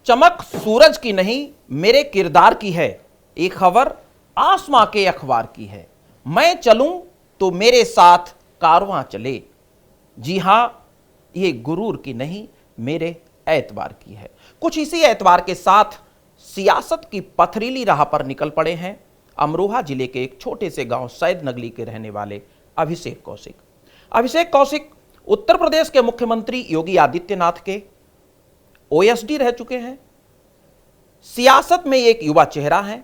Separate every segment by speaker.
Speaker 1: चमक सूरज की नहीं मेरे किरदार की है, एक खबर आसमां के अखबार की है। मैं चलूं तो मेरे साथ कारवां चले। जी हां, ये गुरूर की नहीं मेरे एतबार की है। कुछ इसी एतबार के साथ सियासत की पथरीली राह पर निकल पड़े हैं अमरोहा जिले के एक छोटे से गांव सैद नगली के रहने वाले अभिषेक कौशिक। अभिषेक कौशिक उत्तर प्रदेश के मुख्यमंत्री योगी आदित्यनाथ के ओएसडी रह चुके हैं। सियासत में एक युवा चेहरा है।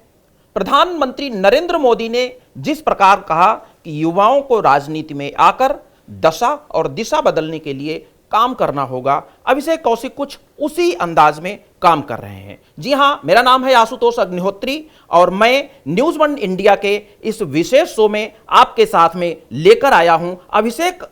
Speaker 1: प्रधानमंत्री नरेंद्र मोदी ने जिस प्रकार कहा कि युवाओं को राजनीति में आकर दशा और दिशा बदलने के लिए काम करना होगा, अभिषेक कौशिक कुछ उसी अंदाज में काम कर रहे हैं। जी हां, मेरा नाम है आशुतोष अग्निहोत्री और मैं न्यूज वन इंडिया के इस विशेष शो में आपके साथ में लेकर आया हूं अभिषेक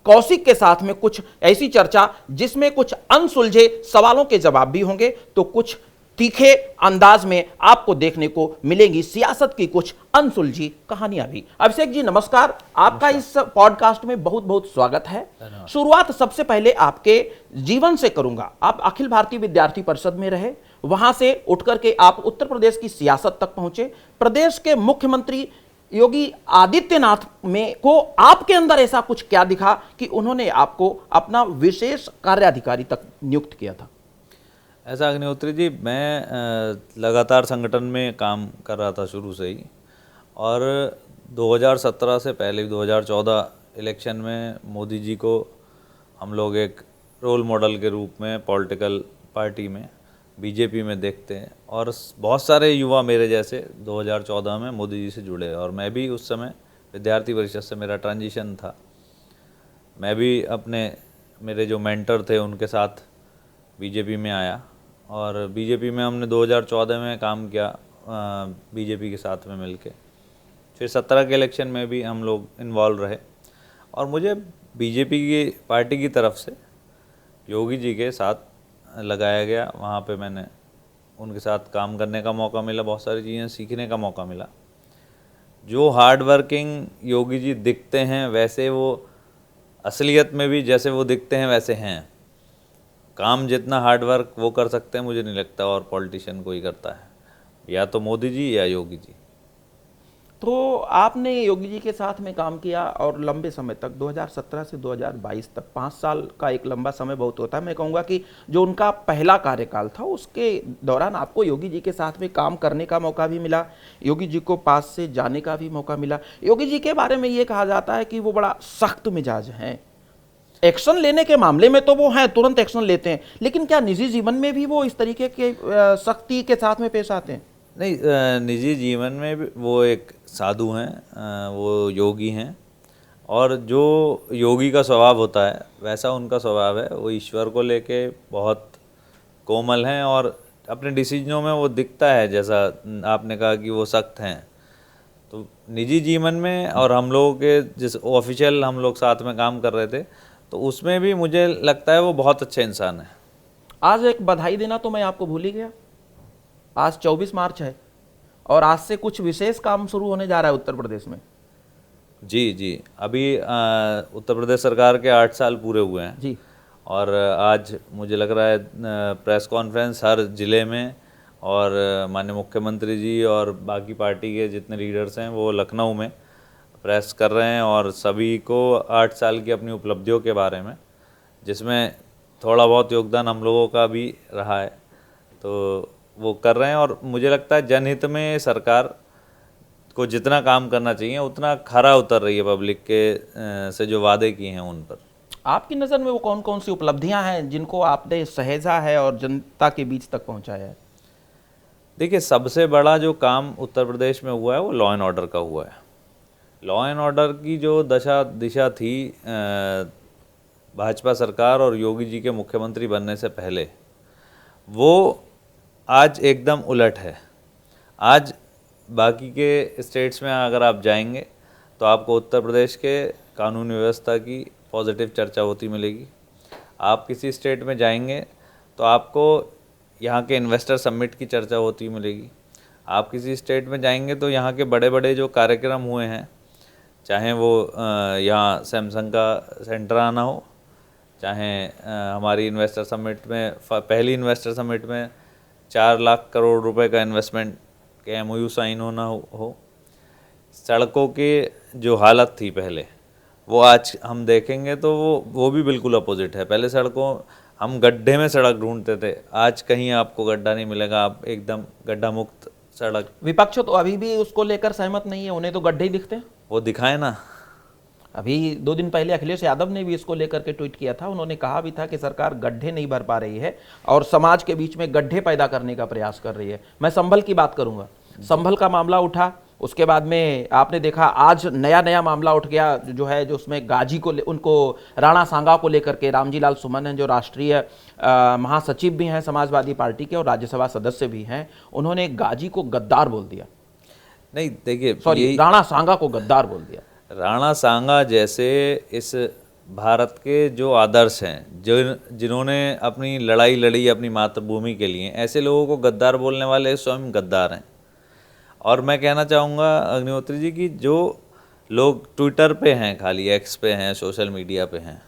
Speaker 1: कौशिक के साथ में कुछ ऐसी चर्चा जिसमें कुछ अनसुलझे सवालों के जवाब भी होंगे, तो कुछ तीखे अंदाज में आपको देखने को मिलेंगी सियासत की कुछ अनसुलझी कहानियां भी। अभिषेक जी नमस्कार, आपका इस पॉडकास्ट में बहुत बहुत स्वागत है। शुरुआत सबसे पहले आपके जीवन से करूंगा। आप अखिल भारतीय विद्यार्थी परिषद में रहे, वहां से उठकर के आप उत्तर प्रदेश की सियासत तक पहुंचे। प्रदेश के मुख्यमंत्री योगी आदित्यनाथ में को आपके अंदर ऐसा कुछ क्या दिखा कि उन्होंने आपको अपना विशेष कार्याधिकारी तक नियुक्त किया था?
Speaker 2: ऐसा अग्निहोत्री जी, मैं लगातार संगठन में काम कर रहा था शुरू से ही, और 2017 से पहले 2014 इलेक्शन में मोदी जी को हम लोग एक रोल मॉडल के रूप में पॉलिटिकल पार्टी में बीजेपी में देखते हैं, और बहुत सारे युवा मेरे जैसे 2014 में मोदी जी से जुड़े, और मैं भी उस समय विद्यार्थी परिषद से मेरा ट्रांजिशन था। मैं भी मेरे जो मेंटर थे उनके साथ बीजेपी में आया, और बीजेपी में हमने 2014 में काम किया बीजेपी के साथ में मिलके। फिर 17 के इलेक्शन में भी हम लोग इन्वॉल्व रहे, और मुझे बीजेपी की पार्टी की तरफ से योगी जी के साथ लगाया गया। वहाँ पे मैंने उनके साथ काम करने का मौका मिला, बहुत सारी चीज़ें सीखने का मौका मिला। जो हार्ड वर्किंग योगी जी दिखते हैं वैसे वो असलियत में भी जैसे वो दिखते हैं वैसे हैं। काम जितना हार्ड वर्क वो कर सकते हैं मुझे नहीं लगता और पॉलिटिशियन कोई करता है, या तो मोदी जी या योगी जी।
Speaker 1: तो आपने योगी जी के साथ में काम किया और लंबे समय तक 2017 से 2022 तक 5 साल का एक लंबा समय बहुत होता है। मैं कहूँगा कि जो उनका पहला कार्यकाल था उसके दौरान आपको योगी जी के साथ में काम करने का मौका भी मिला, योगी जी को पास से जाने का भी मौका मिला। योगी जी के बारे में ये कहा जाता है कि वो बड़ा सख्त मिजाज हैं। एक्शन लेने के मामले में तो वो हैं, तुरंत एक्शन लेते हैं, लेकिन क्या निजी जीवन में भी वो इस तरीके के सख्ती के साथ में पेश आते हैं?
Speaker 2: नहीं, निजी जीवन में भी वो एक साधु हैं, वो योगी हैं, और जो योगी का स्वभाव होता है वैसा उनका स्वभाव है। वो ईश्वर को लेके बहुत कोमल हैं, और अपने डिसीजनों में वो दिखता है, जैसा आपने कहा कि वो सख्त हैं। तो निजी जीवन में और हम लोगों के जिस ऑफिशियल हम लोग साथ में काम कर रहे थे, तो उसमें भी मुझे लगता है वो बहुत अच्छे इंसान है।
Speaker 1: आज एक बधाई देना तो मैं आपको भूल ही गया। आज 24 मार्च है और आज से कुछ विशेष काम शुरू होने जा रहा है उत्तर प्रदेश में।
Speaker 2: जी, अभी उत्तर प्रदेश सरकार के 8 साल पूरे हुए हैं
Speaker 1: जी,
Speaker 2: और आज मुझे लग रहा है प्रेस कॉन्फ्रेंस हर ज़िले में, और माननीय मुख्यमंत्री जी और बाकी पार्टी के जितने लीडर्स हैं वो लखनऊ में प्रेस कर रहे हैं, और सभी को 8 साल की अपनी उपलब्धियों के बारे में, जिसमें थोड़ा बहुत योगदान हम लोगों का भी रहा है, तो वो कर रहे हैं। और मुझे लगता है जनहित में सरकार को जितना काम करना चाहिए उतना खरा उतर रही है पब्लिक के से जो वादे किए हैं उन पर।
Speaker 1: आपकी नज़र में वो कौन कौन सी उपलब्धियां हैं जिनको आपने सहेजा है और जनता के बीच तक पहुंचाया है?
Speaker 2: देखिए, सबसे बड़ा जो काम उत्तर प्रदेश में हुआ है वो लॉ एंड ऑर्डर का हुआ है। लॉ एंड ऑर्डर की जो दिशा थी भाजपा सरकार और योगी जी के मुख्यमंत्री बनने से पहले, वो आज एकदम उलट है। आज बाकी के स्टेट्स में अगर आप जाएंगे तो आपको उत्तर प्रदेश के कानूनी व्यवस्था की पॉजिटिव चर्चा होती मिलेगी। आप किसी स्टेट में जाएंगे तो आपको यहाँ के इन्वेस्टर समिट की चर्चा होती मिलेगी। आप किसी स्टेट में जाएंगे तो यहाँ के बड़े बड़े जो कार्यक्रम हुए हैं, चाहे वो यहाँ सैमसंग का सेंटर आना हो, चाहे हमारी इन्वेस्टर समिट में पहली इन्वेस्टर समिट में 4 लाख करोड़ रुपए का इन्वेस्टमेंट के MOU साइन होना हो। सड़कों के जो हालत थी पहले, वो आज हम देखेंगे तो वो भी बिल्कुल अपोजिट है। पहले सड़कों हम गड्ढे में सड़क ढूंढते थे, आज कहीं आपको गड्ढा नहीं मिलेगा, आप एकदम गड्ढा मुक्त सड़क।
Speaker 1: विपक्ष तो अभी भी उसको लेकर सहमत नहीं है, उन्हें तो गड्ढे ही दिखते हैं।
Speaker 2: वो दिखाए ना।
Speaker 1: अभी 2 दिन पहले अखिलेश यादव ने भी इसको लेकर के ट्वीट किया था। उन्होंने कहा भी था कि सरकार गड्ढे नहीं भर पा रही है और समाज के बीच में गड्ढे पैदा करने का प्रयास कर रही है। मैं संभल की बात करूंगा। संभल का मामला उठा, उसके बाद में आपने देखा आज नया मामला उठ गया जो है, जो उसमें गाजी को उनको राणा सांगा को लेकर के रामजी लाल सुमन हैं, जो राष्ट्रीय महासचिव भी हैं समाजवादी पार्टी के और राज्यसभा सदस्य भी हैं, उन्होंने गाजी को गद्दार बोल दिया।
Speaker 2: नहीं देखिए,
Speaker 1: सॉरी, राणा सांगा को गद्दार बोल दिया।
Speaker 2: राणा सांगा जैसे इस भारत के जो आदर्श हैं, जिन्होंने अपनी लड़ाई लड़ी अपनी मातृभूमि के लिए, ऐसे लोगों को गद्दार बोलने वाले स्वयं गद्दार हैं। और मैं कहना चाहूँगा अग्निहोत्री जी कि जो लोग ट्विटर पे हैं, खाली एक्स पे हैं, सोशल मीडिया पे हैं,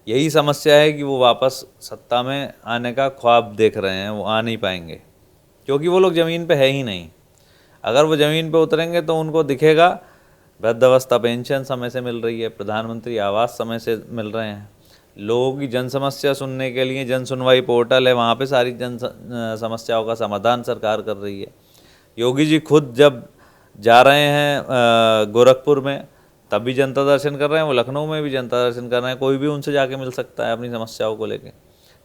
Speaker 2: यही समस्या है कि वो वापस सत्ता में आने का ख्वाब देख रहे हैं, वो आ नहीं पाएंगे क्योंकि वो लोग ज़मीन पे है ही नहीं। अगर वो ज़मीन पे उतरेंगे तो उनको दिखेगा वृद्धावस्था पेंशन समय से मिल रही है, प्रधानमंत्री आवास समय से मिल रहे हैं, लोगों की जन समस्या सुनने के लिए जन सुनवाई पोर्टल है, वहाँ पे सारी जन समस्याओं का समाधान सरकार कर रही है। योगी जी खुद जब जा रहे हैं गोरखपुर में, तब भी जनता दर्शन कर रहे हैं, वो लखनऊ में भी जनता दर्शन कर रहे हैं, कोई भी उनसे जाके मिल सकता है अपनी समस्याओं को लेके।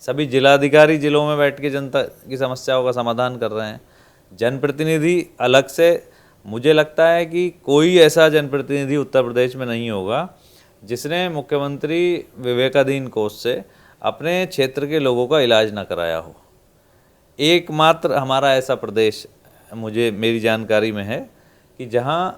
Speaker 2: सभी जिलाधिकारी जिलों में बैठ के जनता की समस्याओं का समाधान कर रहे हैं। जनप्रतिनिधि अलग से, मुझे लगता है कि कोई ऐसा जनप्रतिनिधि उत्तर प्रदेश में नहीं होगा जिसने मुख्यमंत्री विवेकाधीन कोष से अपने क्षेत्र के लोगों का इलाज ना कराया हो। एकमात्र हमारा ऐसा प्रदेश मेरी जानकारी में है कि जहां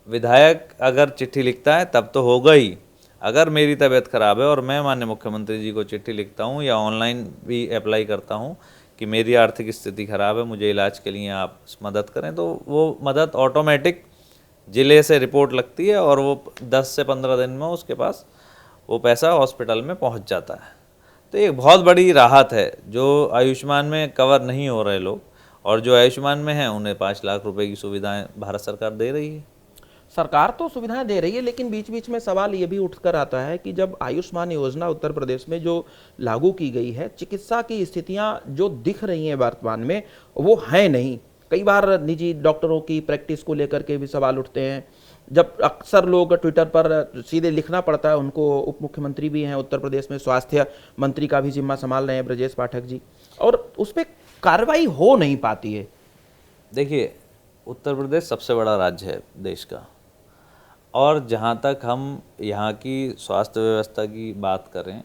Speaker 2: विधायक अगर चिट्ठी लिखता है तब तो होगा ही, अगर मेरी तबीयत खराब है और मैं माननीय मुख्यमंत्री जी को चिट्ठी लिखता हूं या ऑनलाइन भी अप्लाई करता हूं कि मेरी आर्थिक स्थिति खराब है, मुझे इलाज के लिए आप मदद करें, तो वो मदद ऑटोमेटिक ज़िले से रिपोर्ट लगती है और वो 10 से 15 दिन में उसके पास वो पैसा हॉस्पिटल में पहुंच जाता है। तो एक बहुत बड़ी राहत है। जो आयुष्मान में कवर नहीं हो रहे लोग और जो आयुष्मान में हैं, उन्हें 5 लाख रुपए की सुविधाएं भारत सरकार दे रही है।
Speaker 1: सरकार तो सुविधाएं दे रही है, लेकिन बीच बीच में सवाल ये भी उठकर आता है कि जब आयुष्मान योजना उत्तर प्रदेश में जो लागू की गई है, चिकित्सा की स्थितियां जो दिख रही हैं वर्तमान में वो है नहीं। कई बार निजी डॉक्टरों की प्रैक्टिस को लेकर के भी सवाल उठते हैं। जब अक्सर लोग ट्विटर पर सीधे लिखना पड़ता है, उनको उप मुख्यमंत्री भी हैं उत्तर प्रदेश में, स्वास्थ्य मंत्री का भी जिम्मा संभाल रहे हैं ब्रजेश पाठक जी, और उस पर कार्रवाई हो नहीं पाती है।
Speaker 2: देखिए, उत्तर प्रदेश सबसे बड़ा राज्य है देश का, और जहाँ तक हम यहाँ की स्वास्थ्य व्यवस्था की बात करें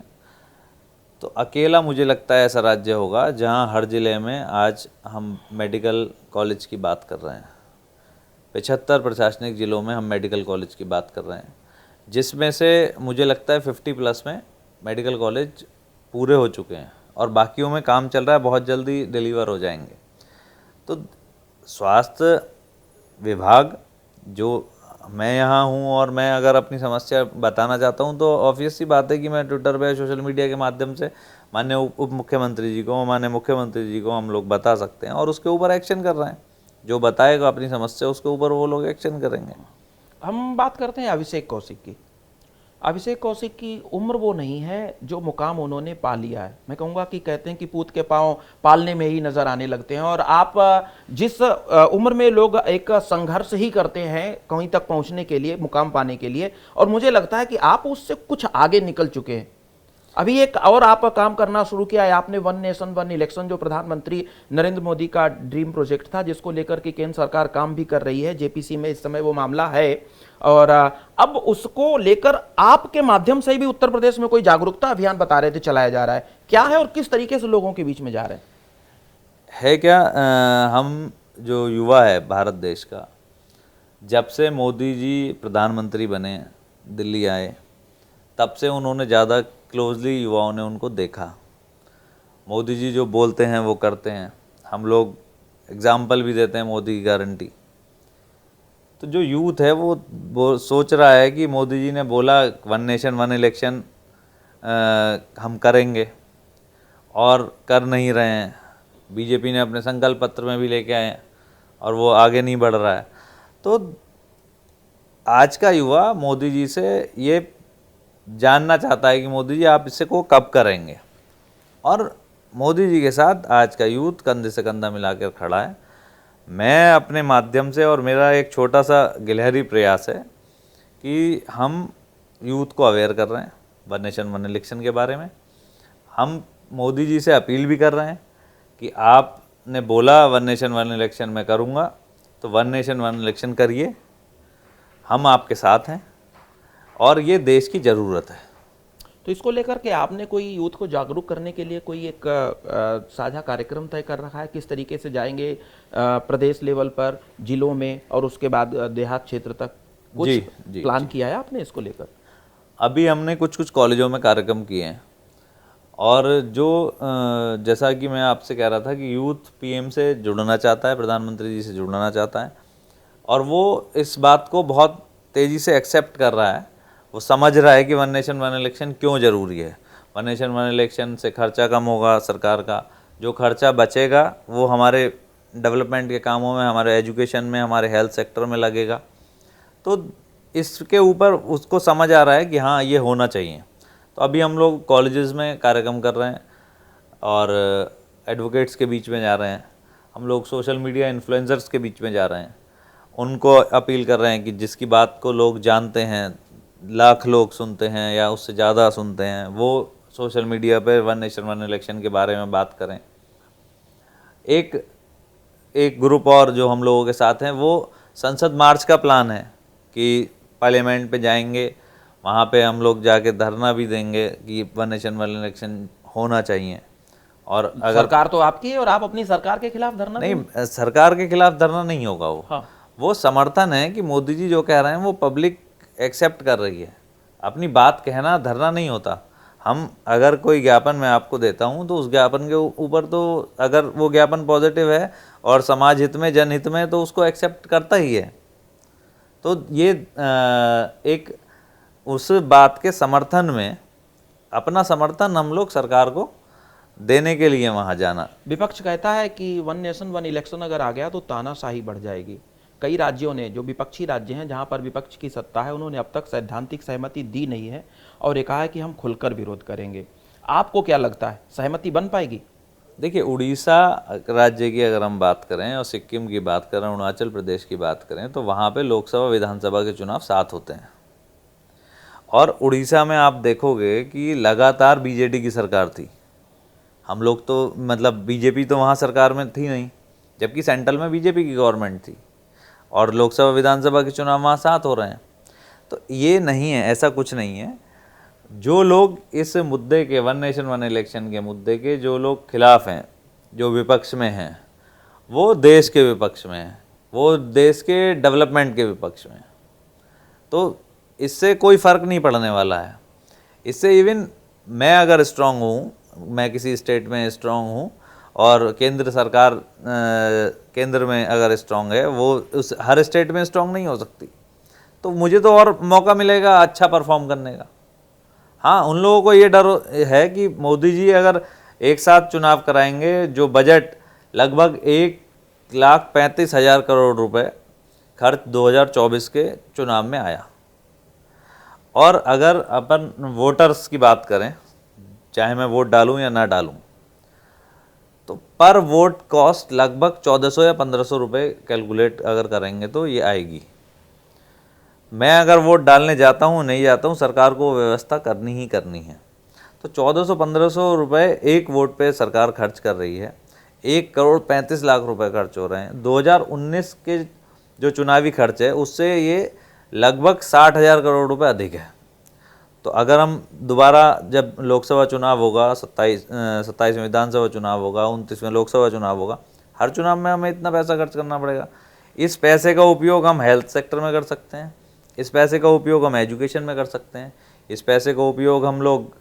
Speaker 2: तो अकेला मुझे लगता है ऐसा राज्य होगा जहाँ हर ज़िले में आज हम मेडिकल कॉलेज की बात कर रहे हैं। 75 प्रशासनिक ज़िलों में हम मेडिकल कॉलेज की बात कर रहे हैं, जिसमें से मुझे लगता है 50+ में मेडिकल कॉलेज पूरे हो चुके हैं और बाकियों में काम चल रहा है, बहुत जल्दी डिलीवर हो जाएंगे। तो स्वास्थ्य विभाग, जो मैं यहाँ हूँ और मैं अगर अपनी समस्या बताना चाहता हूँ तो ऑब्वियस सी बात है कि मैं ट्विटर पे सोशल मीडिया के माध्यम से माननीय उप मुख्यमंत्री जी को, माननीय मुख्यमंत्री जी को हम लोग बता सकते हैं और उसके ऊपर एक्शन कर रहे हैं। जो बताएगा अपनी समस्या, उसके ऊपर वो लोग एक्शन करेंगे।
Speaker 1: हम बात करते हैं अभिषेक कौशिक की। अभिषेक कौशिक की उम्र वो नहीं है जो मुकाम उन्होंने पा लिया है। मैं कहूँगा कि कहते हैं कि पूत के पाँव पालने में ही नजर आने लगते हैं, और आप जिस उम्र में लोग एक संघर्ष ही करते हैं कहीं तक पहुँचने के लिए, मुकाम पाने के लिए, और मुझे लगता है कि आप उससे कुछ आगे निकल चुके हैं। अभी एक और आप काम करना शुरू किया है आपने, वन नेशन वन इलेक्शन, जो प्रधानमंत्री नरेंद्र मोदी का ड्रीम प्रोजेक्ट था, जिसको लेकर के केंद्र सरकार काम भी कर रही है। जेपीसी में इस समय वो मामला है, और अब उसको लेकर आपके माध्यम से भी उत्तर प्रदेश में कोई जागरूकता अभियान बता रहे थे चलाया जा रहा है, क्या है और किस तरीके से लोगों के बीच में जा रहे
Speaker 2: है क्या? हम जो युवा है भारत देश का, जब से मोदी जी प्रधानमंत्री बने, दिल्ली आए, तब से उन्होंने ज़्यादा क्लोजली युवाओं ने उनको देखा। मोदी जी जो बोलते हैं वो करते हैं, हम लोग एग्जाम्पल भी देते हैं मोदी की गारंटी। तो जो यूथ है वो सोच रहा है कि मोदी जी ने बोला वन नेशन वन इलेक्शन हम करेंगे और कर नहीं रहे हैं। बीजेपी ने अपने संकल्प पत्र में भी लेके आए हैं और वो आगे नहीं बढ़ रहा है। तो आज का युवा मोदी जी से ये जानना चाहता है कि मोदी जी आप इससे को कब करेंगे, और मोदी जी के साथ आज का यूथ कंधे से कंधा मिलाकर खड़ा है। मैं अपने माध्यम से, और मेरा एक छोटा सा गिलहरी प्रयास है कि हम यूथ को अवेयर कर रहे हैं वन नेशन वन इलेक्शन के बारे में। हम मोदी जी से अपील भी कर रहे हैं कि आपने बोला वन नेशन वन इलेक्शन में करूँगा, तो वन नेशन वन इलेक्शन करिए, हम आपके साथ हैं और ये देश की ज़रूरत है।
Speaker 1: तो इसको लेकर के आपने कोई यूथ को जागरूक करने के लिए कोई एक साझा कार्यक्रम तय कर रखा है? किस तरीके से जाएंगे प्रदेश लेवल पर, जिलों में, और उसके बाद देहात क्षेत्र तक? कुछ
Speaker 2: जी,
Speaker 1: प्लान किया है आपने इसको लेकर?
Speaker 2: अभी हमने कुछ कॉलेजों में कार्यक्रम किए हैं, और जो जैसा कि मैं आपसे कह रहा था कि यूथ पीएम से जुड़ना चाहता है, प्रधानमंत्री जी से जुड़ना चाहता है, और वो इस बात को बहुत तेज़ी से एक्सेप्ट कर रहा है। वो समझ रहा है कि वन नेशन वन इलेक्शन क्यों ज़रूरी है। वन नेशन वन इलेक्शन से खर्चा कम होगा सरकार का, जो खर्चा बचेगा वो हमारे डेवलपमेंट के कामों में, हमारे एजुकेशन में, हमारे हेल्थ सेक्टर में लगेगा। तो इसके ऊपर उसको समझ आ रहा है कि हाँ ये होना चाहिए। तो अभी हम लोग कॉलेजेस में कार्यक्रम कर रहे हैं और एडवोकेट्स के बीच में जा रहे हैं, हम लोग सोशल मीडिया इन्फ्लुएंसर्स के बीच में जा रहे हैं, उनको अपील कर रहे हैं कि जिसकी बात को लोग जानते हैं, लाख लोग सुनते हैं या उससे ज़्यादा सुनते हैं, वो सोशल मीडिया पे वन नेशन वन इलेक्शन के बारे में बात करें। एक ग्रुप और जो हम लोगों के साथ हैं, वो संसद मार्च का प्लान है कि पार्लियामेंट पे जाएंगे, वहाँ पे हम लोग जाके धरना भी देंगे कि वन नेशन वन इलेक्शन होना चाहिए। और अगर
Speaker 1: सरकार तो आपकी है और आप अपनी सरकार के खिलाफ धरना
Speaker 2: नहीं, सरकार के खिलाफ धरना नहीं होगा वो।
Speaker 1: हाँ।
Speaker 2: वो समर्थन है कि मोदी जी जो कह रहे हैं वो पब्लिक एक्सेप्ट कर रही है। अपनी बात कहना धरना नहीं होता। हम अगर कोई ज्ञापन मैं आपको देता हूँ तो उस ज्ञापन के ऊपर तो अगर वो ज्ञापन पॉजिटिव है और समाज हित में, जनहित में, तो उसको एक्सेप्ट करता ही है। तो ये एक उस बात के समर्थन में अपना समर्थन हम लोग सरकार को देने के लिए वहाँ जाना।
Speaker 1: विपक्ष कहता है कि वन नेशन वन इलेक्शन अगर आ गया तो तानाशाही बढ़ जाएगी। कई राज्यों ने, जो विपक्षी राज्य हैं जहां पर विपक्ष की सत्ता है, उन्होंने अब तक सैद्धांतिक सहमति दी नहीं है और ये कहा है कि हम खुलकर विरोध करेंगे। आपको क्या लगता है, सहमति बन पाएगी?
Speaker 2: देखिए, उड़ीसा राज्य की अगर हम बात करें और सिक्किम की बात करें, अरुणाचल प्रदेश की बात करें, तो वहाँ पे लोकसभा विधानसभा के चुनाव साथ होते हैं। और उड़ीसा में आप देखोगे कि लगातार बीजेडी की सरकार थी। हम लोग तो मतलब बीजेपी तो वहाँ सरकार में थी नहीं, जबकि सेंट्रल में बीजेपी की गवर्नमेंट थी और लोकसभा विधानसभा के चुनाव वहाँ साथ हो रहे हैं। तो ये नहीं है, ऐसा कुछ नहीं है। जो लोग इस मुद्दे के, वन नेशन वन इलेक्शन के मुद्दे के जो लोग खिलाफ हैं, जो विपक्ष में हैं, वो देश के विपक्ष में हैं, वो देश के डेवलपमेंट के विपक्ष में हैं। तो इससे कोई फ़र्क नहीं पड़ने वाला है। इससे इवन मैं अगर स्ट्रांग हूँ, मैं किसी स्टेट में स्ट्रांग हूँ और केंद्र सरकार केंद्र में अगर स्ट्रांग है, वो उस हर स्टेट में स्ट्रांग नहीं हो सकती, तो मुझे तो और मौका मिलेगा अच्छा परफॉर्म करने का। हाँ, उन लोगों को ये डर है कि मोदी जी अगर एक साथ चुनाव कराएंगे, जो बजट लगभग 1,35,000 करोड़ रुपए खर्च 2024 के चुनाव में आया, और अगर अपन वोटर्स की बात करें, चाहे मैं वोट डालूं या ना डालूं, तो पर वोट कॉस्ट लगभग 1400 या 1500 रुपये कैलकुलेट अगर करेंगे तो ये आएगी। मैं अगर वोट डालने जाता हूँ नहीं जाता हूँ, सरकार को व्यवस्था करनी ही करनी है। तो 1400-1500 रुपये एक वोट पे सरकार खर्च कर रही है। 1,35,00,000 रुपये खर्च हो रहे हैं। 2019 के जो चुनावी खर्च है उससे ये लगभग 60,000 करोड़ रुपये अधिक है। तो अगर हम दोबारा जब लोकसभा चुनाव होगा, 27 में विधानसभा चुनाव होगा, 29 में लोकसभा चुनाव होगा, हर चुनाव में हमें इतना पैसा खर्च करना पड़ेगा। इस पैसे का उपयोग हम हेल्थ सेक्टर में कर सकते हैं, इस पैसे का उपयोग हम एजुकेशन में कर सकते हैं, इस पैसे का उपयोग हम लोग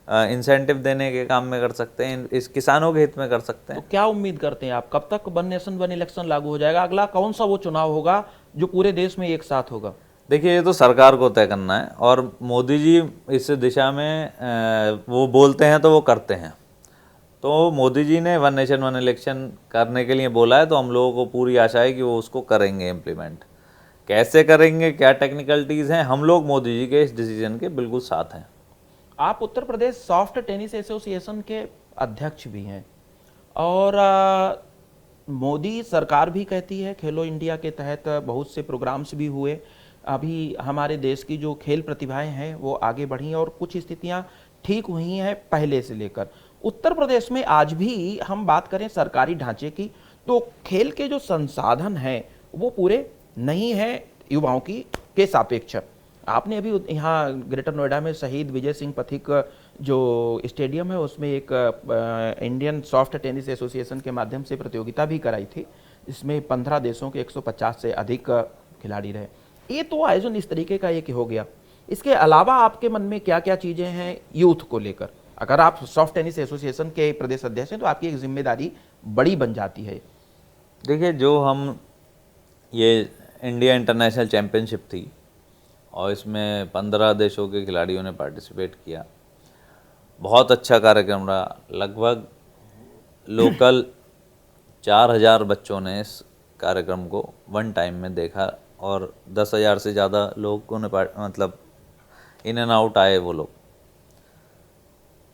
Speaker 2: इंसेंटिव देने के काम में कर सकते हैं, इस किसानों के हित में कर सकते हैं।
Speaker 1: तो क्या उम्मीद करते हैं आप, कब तक वन नेशन वन इलेक्शन लागू हो जाएगा? अगला कौन सा वो चुनाव होगा जो पूरे देश में एक साथ होगा?
Speaker 2: देखिए, ये तो सरकार को तय करना है, और मोदी जी इस दिशा में वो बोलते हैं तो वो करते हैं। तो मोदी जी ने वन नेशन वन इलेक्शन करने के लिए बोला है, तो हम लोगों को पूरी आशा है कि वो उसको करेंगे इम्प्लीमेंट। कैसे करेंगे, क्या टेक्निकलिटीज़ हैं, हम लोग मोदी जी के इस डिसीजन के बिल्कुल साथ हैं।
Speaker 1: आप Uttar Pradesh soft tennis association के अध्यक्ष भी हैं और मोदी सरकार भी कहती है खेलो इंडिया के तहत बहुत से प्रोग्राम्स भी हुए। अभी हमारे देश की जो खेल प्रतिभाएं हैं वो आगे बढ़ी और कुछ स्थितियां ठीक हुई हैं पहले से लेकर। उत्तर प्रदेश में आज भी हम बात करें सरकारी ढांचे की तो खेल के जो संसाधन हैं वो पूरे नहीं हैं युवाओं की के सापेक्ष। आपने अभी यहाँ ग्रेटर नोएडा में शहीद विजय सिंह पथिक जो स्टेडियम है उसमें एक इंडियन सॉफ्ट टेनिस एसोसिएशन के माध्यम से प्रतियोगिता भी कराई थी, इसमें 15 देशों के 150 से अधिक खिलाड़ी रहे। ये तो आयोजन इस तरीके का एक हो गया। इसके अलावा आपके मन में क्या क्या चीज़ें हैं यूथ को लेकर? अगर आप सॉफ्ट टेनिस एसोसिएशन के प्रदेश अध्यक्ष हैं तो आपकी एक जिम्मेदारी बड़ी बन जाती है।
Speaker 2: देखिए, जो हम ये इंडिया इंटरनेशनल चैम्पियनशिप थी और इसमें 15 देशों के खिलाड़ियों ने पार्टिसिपेट किया, बहुत अच्छा कार्यक्रम रहा। लगभग लोकल 4000 बच्चों ने इस कार्यक्रम को वन टाइम में देखा और 10,000 से ज़्यादा लोगों ने मतलब इन एंड आउट आए वो लोग।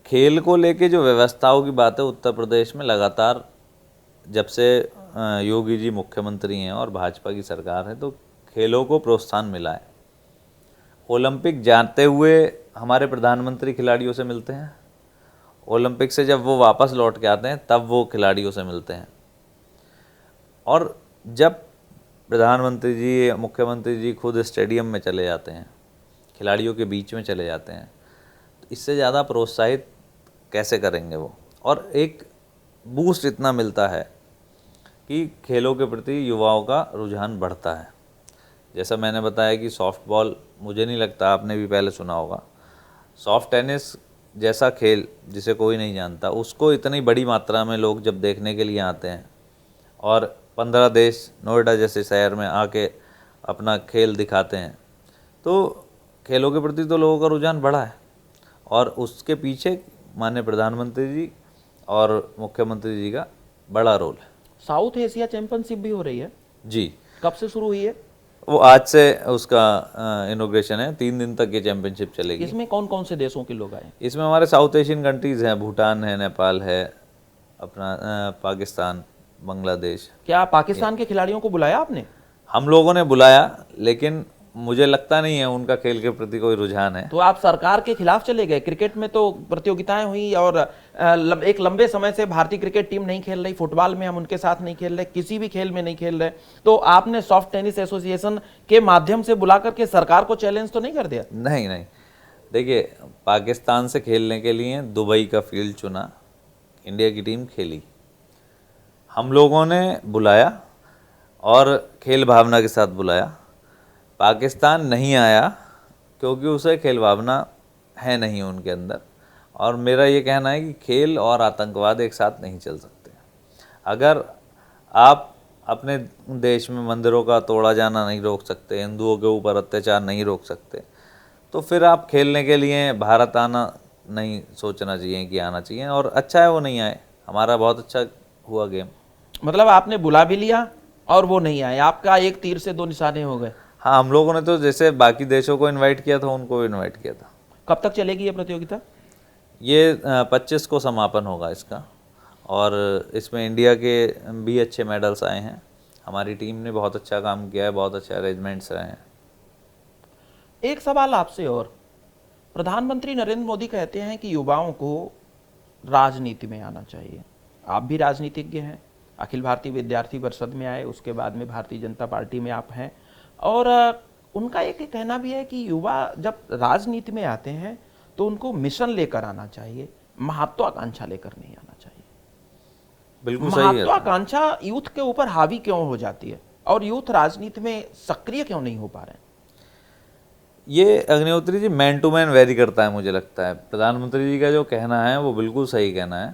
Speaker 2: खेल को लेके जो व्यवस्थाओं की बात है, उत्तर प्रदेश में लगातार जब से योगी जी मुख्यमंत्री हैं और भाजपा की सरकार है तो खेलों को प्रोत्साहन मिला है। ओलंपिक जाते हुए हमारे प्रधानमंत्री खिलाड़ियों से मिलते हैं, ओलंपिक से जब वो वापस लौट के आते हैं तब वो खिलाड़ियों से मिलते हैं। और जब प्रधानमंत्री जी मुख्यमंत्री जी खुद स्टेडियम में चले जाते हैं, खिलाड़ियों के बीच में चले जाते हैं, तो इससे ज़्यादा प्रोत्साहित कैसे करेंगे वो। और एक बूस्ट इतना मिलता है कि खेलों के प्रति युवाओं का रुझान बढ़ता है। जैसा मैंने बताया कि सॉफ्ट बॉल, मुझे नहीं लगता, आपने भी पहले सुना होगा, सॉफ्ट टेनिस जैसा खेल जिसे कोई नहीं जानता, उसको इतनी बड़ी मात्रा में लोग जब देखने के लिए आते हैं और 15 देश नोएडा जैसे शहर में आके अपना खेल दिखाते हैं, तो खेलों के प्रति तो लोगों का रुझान बढ़ा है। और उसके पीछे माननीय प्रधानमंत्री जी और मुख्यमंत्री जी का बड़ा रोल है।
Speaker 1: साउथ एशिया चैंपियनशिप भी हो रही है
Speaker 2: जी,
Speaker 1: कब से शुरू हुई है?
Speaker 2: वो आज से उसका इनॉग्रेशन है, 3 दिन तक ये चैंपियनशिप चलेगी।
Speaker 1: इसमें कौन कौन से देशों के लोग आए?
Speaker 2: इसमें हमारे साउथ एशियन कंट्रीज़ हैं, भूटान है, नेपाल है, अपना पाकिस्तान, बांग्लादेश।
Speaker 1: क्या पाकिस्तान के खिलाड़ियों को बुलाया आपने?
Speaker 2: हम लोगों ने बुलाया, लेकिन मुझे लगता नहीं है उनका खेल के प्रति कोई रुझान है।
Speaker 1: तो आप सरकार के खिलाफ चले गए। क्रिकेट में तो प्रतियोगिताएं हुई और एक लंबे समय से भारतीय क्रिकेट टीम नहीं खेल रही, फुटबॉल में हम उनके साथ नहीं खेल रहे, किसी भी खेल में नहीं खेल रहे, तो आपने सॉफ्ट टेनिस एसोसिएशन के माध्यम से बुला करके सरकार को चैलेंज तो नहीं कर दिया?
Speaker 2: नहीं नहीं, देखिए, पाकिस्तान से खेलने के लिए दुबई का फील्ड चुना, इंडिया की टीम खेली, हम लोगों ने बुलाया और खेल भावना के साथ बुलाया। पाकिस्तान नहीं आया क्योंकि उसे खेल भावना है नहीं उनके अंदर। और मेरा ये कहना है कि खेल और आतंकवाद एक साथ नहीं चल सकते। अगर आप अपने देश में मंदिरों का तोड़ा जाना नहीं रोक सकते, हिंदुओं के ऊपर अत्याचार नहीं रोक सकते, तो फिर आप खेलने के लिए भारत आना नहीं सोचना चाहिए कि आना चाहिए। और अच्छा है वो नहीं आए, हमारा बहुत अच्छा हुआ गेम।
Speaker 1: मतलब आपने बुला भी लिया और वो नहीं आए, आपका एक तीर से दो निशाने हो गए।
Speaker 2: हाँ, हम लोगों ने तो जैसे बाकी देशों को इनवाइट किया था, उनको भी इनवाइट किया था।
Speaker 1: कब तक चलेगी ये प्रतियोगिता?
Speaker 2: ये 25 को समापन होगा इसका, और इसमें इंडिया के भी अच्छे मेडल्स आए हैं। हमारी टीम ने बहुत अच्छा काम किया है, बहुत अच्छे अरेंजमेंट्स रहे हैं।
Speaker 1: एक सवाल आपसे और, प्रधानमंत्री नरेंद्र मोदी कहते हैं कि युवाओं को राजनीति में आना चाहिए। आप भी राजनीतिज्ञ हैं, अखिल भारतीय विद्यार्थी परिषद में आए, उसके बाद में भारतीय जनता पार्टी में आप हैं, और उनका एक कहना भी है कि युवा जब राजनीति में आते हैं तो उनको मिशन लेकर आना चाहिए, महत्वाकांक्षा लेकर नहीं आना चाहिए।
Speaker 2: बिल्कुल सही है।
Speaker 1: महत्वाकांक्षा यूथ के ऊपर हावी क्यों हो जाती है और यूथ राजनीति में सक्रिय क्यों नहीं हो पा रहे हैं?
Speaker 2: ये Agnihotri ji man to man very करता है, मुझे लगता है। प्रधानमंत्री जी का जो कहना है वो बिल्कुल सही कहना है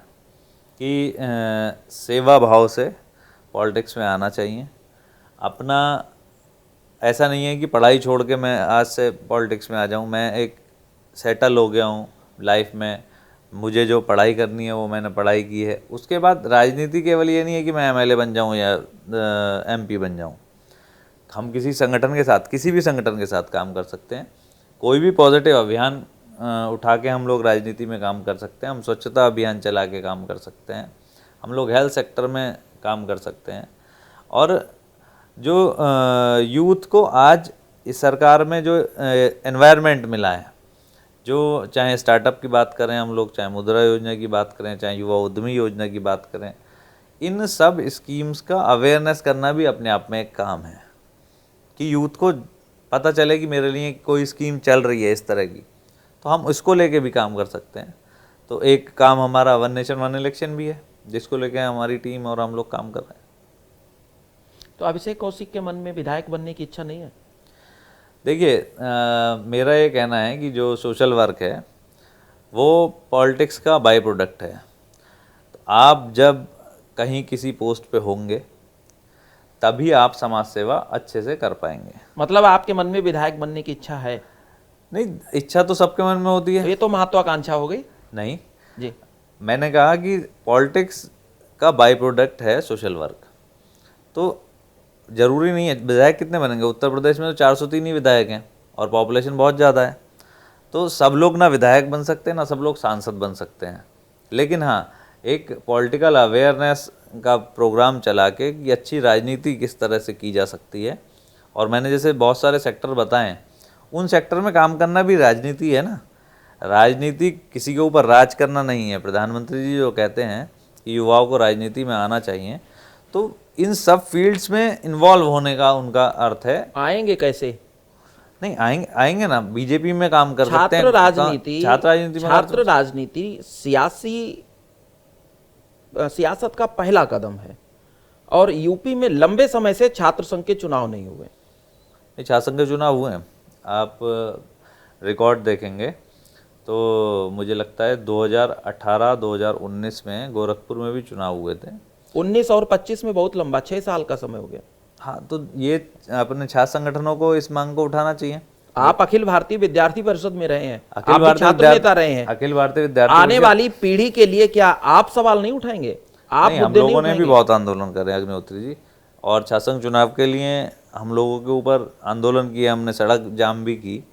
Speaker 2: कि सेवा भाव से पॉलिटिक्स में आना चाहिए। अपना ऐसा नहीं है कि पढ़ाई छोड़ के मैं आज से पॉलिटिक्स में आ जाऊं। मैं एक सेटल हो गया हूं लाइफ में, मुझे जो पढ़ाई करनी है वो मैंने पढ़ाई की है। उसके बाद राजनीति केवल ये नहीं है कि मैं एमएलए बन जाऊं या एमपी बन जाऊं। हम किसी संगठन के साथ, किसी भी संगठन के साथ काम कर सकते हैं। कोई भी पॉजिटिव अभियान उठा के हम लोग राजनीति में काम कर सकते हैं। हम स्वच्छता अभियान चला के काम कर सकते हैं। हम लोग हेल्थ सेक्टर में काम कर सकते हैं। और जो यूथ को आज इस सरकार में जो एनवायरनमेंट मिला है, जो चाहे स्टार्टअप की बात करें हम लोग, चाहे मुद्रा योजना की बात करें, चाहे युवा उद्यमी योजना की बात करें, इन सब स्कीम्स का अवेयरनेस करना भी अपने आप में एक काम है कि यूथ को पता चले कि मेरे लिए कोई स्कीम चल रही है इस तरह की, तो हम उसको लेके भी काम कर सकते हैं। तो एक काम हमारा वन नेशन वन इलेक्शन भी है, जिसको लेके हमारी टीम और हम लोग काम कर रहे हैं।
Speaker 1: तो अभिषेक कौशिक के मन में विधायक बनने की इच्छा नहीं है?
Speaker 2: देखिए, मेरा ये कहना है कि जो सोशल वर्क है वो पॉलिटिक्स का बाई प्रोडक्ट है। तो आप जब कहीं किसी पोस्ट पे होंगे तभी आप समाज सेवा अच्छे से कर पाएंगे।
Speaker 1: मतलब आपके मन में विधायक बनने की इच्छा है?
Speaker 2: नहीं, इच्छा तो सबके मन में होती है।
Speaker 1: ये तो महत्वाकांक्षा हो गई।
Speaker 2: नहीं
Speaker 1: जी,
Speaker 2: मैंने कहा कि पॉलिटिक्स का बाई प्रोडक्ट है सोशल वर्क। तो जरूरी नहीं है विधायक कितने बनेंगे। उत्तर प्रदेश में तो 403 ही विधायक हैं और पॉपुलेशन बहुत ज़्यादा है। तो सब लोग ना विधायक बन सकते हैं, ना सब लोग सांसद बन सकते हैं। लेकिन हाँ, एक पॉलिटिकल अवेयरनेस का प्रोग्राम चला के कि अच्छी राजनीति किस तरह से की जा सकती है, और मैंने जैसे बहुत सारे सेक्टर बताएं, उन सेक्टर में काम करना भी राजनीति है ना। राजनीति किसी के ऊपर राज करना नहीं है। प्रधानमंत्री जी जो कहते हैं कि युवाओं को राजनीति में आना चाहिए, तो इन सब फील्ड्स में इन्वॉल्व होने का उनका अर्थ है।
Speaker 1: आएंगे कैसे?
Speaker 2: नहीं आएंगे ना, बीजेपी में काम कर सकते हैं।
Speaker 1: छात्र राजनीति,
Speaker 2: छात्र
Speaker 1: राजनीति सियासत का पहला कदम है, और यूपी में लंबे समय से छात्र संघ के चुनाव नहीं हुए।
Speaker 2: छात्र संघ के चुनाव हुए हैं, आप रिकॉर्ड देखेंगे तो मुझे लगता है 2018-2019 में गोरखपुर में भी चुनाव हुए थे।
Speaker 1: 19 और 25 में बहुत लंबा, 6 साल का समय हो गया।
Speaker 2: हाँ, तो ये अपने छात्र संगठनों को इस मांग को उठाना चाहिए।
Speaker 1: आप अखिल भारतीय विद्यार्थी परिषद में रहे हैं,
Speaker 2: अखिल
Speaker 1: आप भी
Speaker 2: भारतीय
Speaker 1: छात्र नेता रहे हैं।
Speaker 2: अखिल भारतीय विद्यार्थी
Speaker 1: आने वाली पीढ़ी के लिए क्या आप सवाल नहीं उठाएंगे? आप
Speaker 2: नहीं, हम
Speaker 1: मुद्दे नहीं
Speaker 2: लोगों ने भी
Speaker 1: उठाएंगे?
Speaker 2: बहुत आंदोलन करे अग्निहोत्री जी, और छात्र संघ चुनाव के लिए हम लोगों के ऊपर आंदोलन किए, हमने सड़क जाम भी की।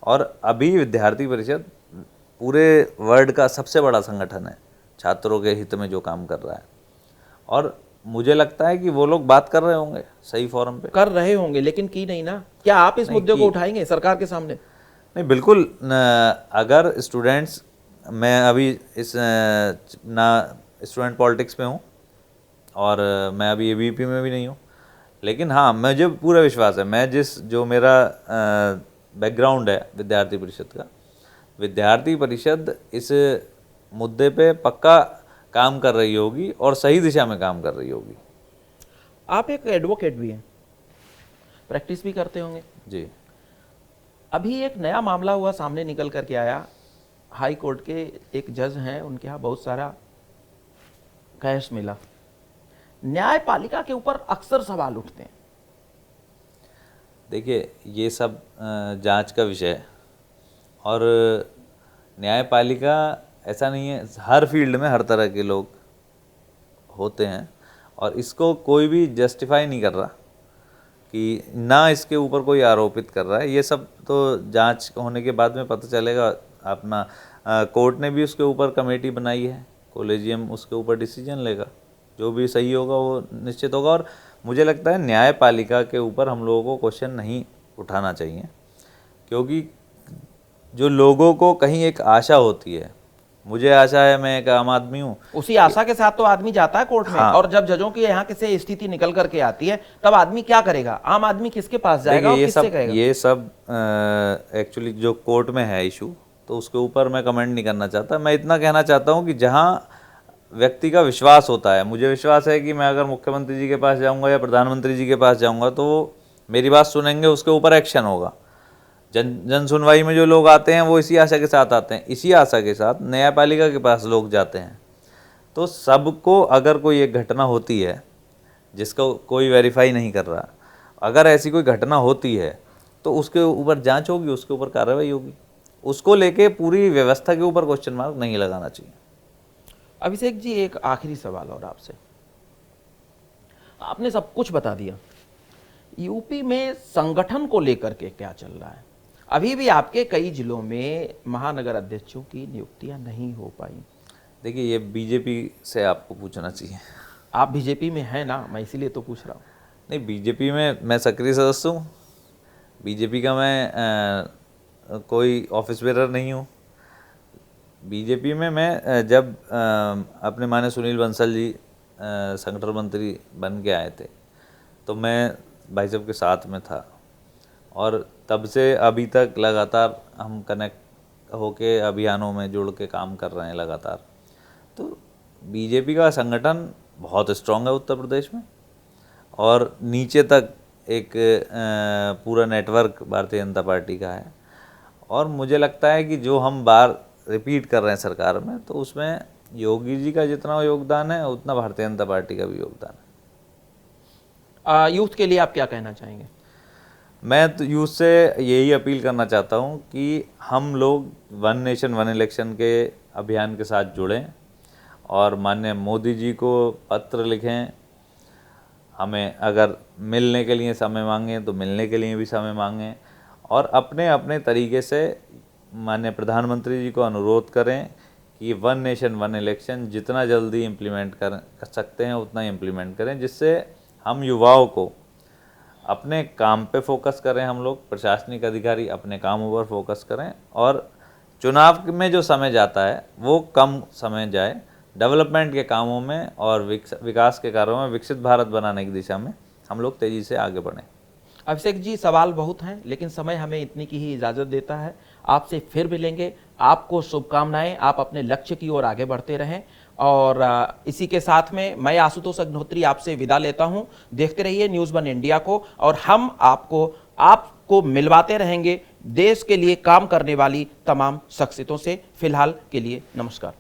Speaker 2: और अभी विद्यार्थी परिषद पूरे वर्ल्ड का सबसे बड़ा संगठन है छात्रों के हित में जो काम कर रहा है, और मुझे लगता है कि वो लोग बात कर रहे होंगे सही फोरम पे।
Speaker 1: कर रहे होंगे, लेकिन की नहीं ना। क्या आप इस मुद्दे को उठाएंगे सरकार के सामने?
Speaker 2: नहीं, बिल्कुल। अगर स्टूडेंट्स, मैं अभी इस ना स्टूडेंट पॉलिटिक्स में हूँ और मैं अभी एबीवीपी में भी नहीं हूँ, लेकिन हाँ, मुझे पूरा विश्वास है, मैं जो मेरा बैकग्राउंड है विद्यार्थी परिषद का, विद्यार्थी परिषद इस मुद्दे पे पक्का काम कर रही होगी और सही दिशा में काम कर रही होगी।
Speaker 1: आप एक एडवोकेट भी हैं, प्रैक्टिस भी करते होंगे
Speaker 2: जी।
Speaker 1: अभी एक नया मामला हुआ, सामने निकल करके आया, हाई कोर्ट के एक जज हैं, उनके यहाँ बहुत सारा कैश मिला। न्यायपालिका के ऊपर अक्सर सवाल उठते हैं।
Speaker 2: देखिए, ये सब जांच का विषय है, और न्यायपालिका ऐसा नहीं है, हर फील्ड में हर तरह के लोग होते हैं, और इसको कोई भी जस्टिफाई नहीं कर रहा कि ना इसके ऊपर कोई आरोपित कर रहा है। ये सब तो जांच होने के बाद में पता चलेगा। अपना कोर्ट ने भी उसके ऊपर कमेटी बनाई है, कॉलेजियम उसके ऊपर डिसीजन लेगा, जो भी सही होगा वो निश्चित होगा। और मुझे लगता है न्यायपालिका के ऊपर हम लोगों को क्वेश्चन नहीं उठाना चाहिए, क्योंकि जो लोगों को कहीं एक आशा होती है, मुझे आशा है, मैं एक आम आदमी हूँ,
Speaker 1: उसी आशा के साथ तो आदमी जाता है कोर्ट में।
Speaker 2: हाँ।
Speaker 1: और जब जजों की यहाँ से स्थिति निकल करके आती है, तब आदमी क्या करेगा? आम आदमी किसके पास जाएगा और किससे कहेगा?
Speaker 2: ये सब एक्चुअली जो कोर्ट में है इशू, तो उसके ऊपर मैं कमेंट नहीं करना चाहता। मैं इतना कहना चाहता हूँ कि जहाँ व्यक्ति का विश्वास होता है, मुझे विश्वास है कि मैं अगर मुख्यमंत्री जी के पास जाऊँगा या प्रधानमंत्री जी के पास जाऊँगा तो मेरी बात सुनेंगे, उसके ऊपर एक्शन होगा। जन सुनवाई में जो लोग आते हैं वो इसी आशा के साथ आते हैं, इसी आशा के साथ न्यायपालिका के पास लोग जाते हैं। तो सबको, अगर कोई एक घटना होती है जिसको कोई वेरीफाई नहीं कर रहा, अगर ऐसी कोई घटना होती है तो उसके ऊपर जांच होगी, उसके ऊपर कार्रवाई होगी, उसको लेके पूरी व्यवस्था के ऊपर क्वेश्चन मार्क नहीं लगाना चाहिए।
Speaker 1: अभिषेक जी, एक आखिरी सवाल और आपसे। आपने सब कुछ बता दिया, यूपी में संगठन को लेकर के क्या चल रहा है? अभी भी आपके कई जिलों में महानगर अध्यक्षों की नियुक्तियां नहीं हो पाई।
Speaker 2: देखिए, ये बीजेपी से आपको पूछना चाहिए।
Speaker 1: आप बीजेपी में हैं ना, मैं इसीलिए तो पूछ रहा हूँ।
Speaker 2: नहीं, बीजेपी में मैं सक्रिय सदस्य हूँ। बीजेपी का मैं कोई ऑफिस बेरर नहीं हूँ। बीजेपी में मैं जब अपने माननीय सुनील बंसल जी संगठन मंत्री बन के आए थे, तो मैं भाई साहब के साथ में था, और तब से अभी तक लगातार हम कनेक्ट होके अभियानों में जुड़ के काम कर रहे हैं लगातार। तो बीजेपी का संगठन बहुत स्ट्रांग है उत्तर प्रदेश में, और नीचे तक एक पूरा नेटवर्क भारतीय जनता पार्टी का है। और मुझे लगता है कि जो हम बार रिपीट कर रहे हैं सरकार में, तो उसमें योगी जी का जितना योगदान है उतना भारतीय जनता पार्टी का भी योगदान है।
Speaker 1: यूथ के लिए आप क्या कहना चाहेंगे?
Speaker 2: मैं तो यूथ से यही अपील करना चाहता हूं कि हम लोग वन नेशन वन इलेक्शन के अभियान के साथ जुड़ें, और माननीय मोदी जी को पत्र लिखें। हमें अगर मिलने के लिए समय मांगें तो मिलने के लिए भी समय मांगें, और अपने अपने तरीके से माननीय प्रधानमंत्री जी को अनुरोध करें कि वन नेशन वन इलेक्शन जितना जल्दी इम्प्लीमेंट कर सकते हैं उतना इम्प्लीमेंट करें, जिससे हम युवाओं को अपने काम पे फोकस करें। हम लोग प्रशासनिक अधिकारी अपने कामों पर फोकस करें, और चुनाव में जो समय जाता है वो कम समय जाए डेवलपमेंट के कामों में और विकास के कार्यों में। विकसित भारत बनाने की दिशा में हम लोग तेज़ी से आगे बढ़ें।
Speaker 1: अभिषेक जी, सवाल बहुत हैं, लेकिन समय हमें इतनी की ही इजाज़त देता है। आपसे फिर मिलेंगे। आपको शुभकामनाएं, आप अपने लक्ष्य की ओर आगे बढ़ते रहें। और इसी के साथ में मैं आशुतोष अग्निहोत्री आपसे विदा लेता हूं। देखते रहिए न्यूज़ वन इंडिया को, और हम आपको मिलवाते रहेंगे देश के लिए काम करने वाली तमाम शख्सियतों से। फिलहाल के लिए नमस्कार।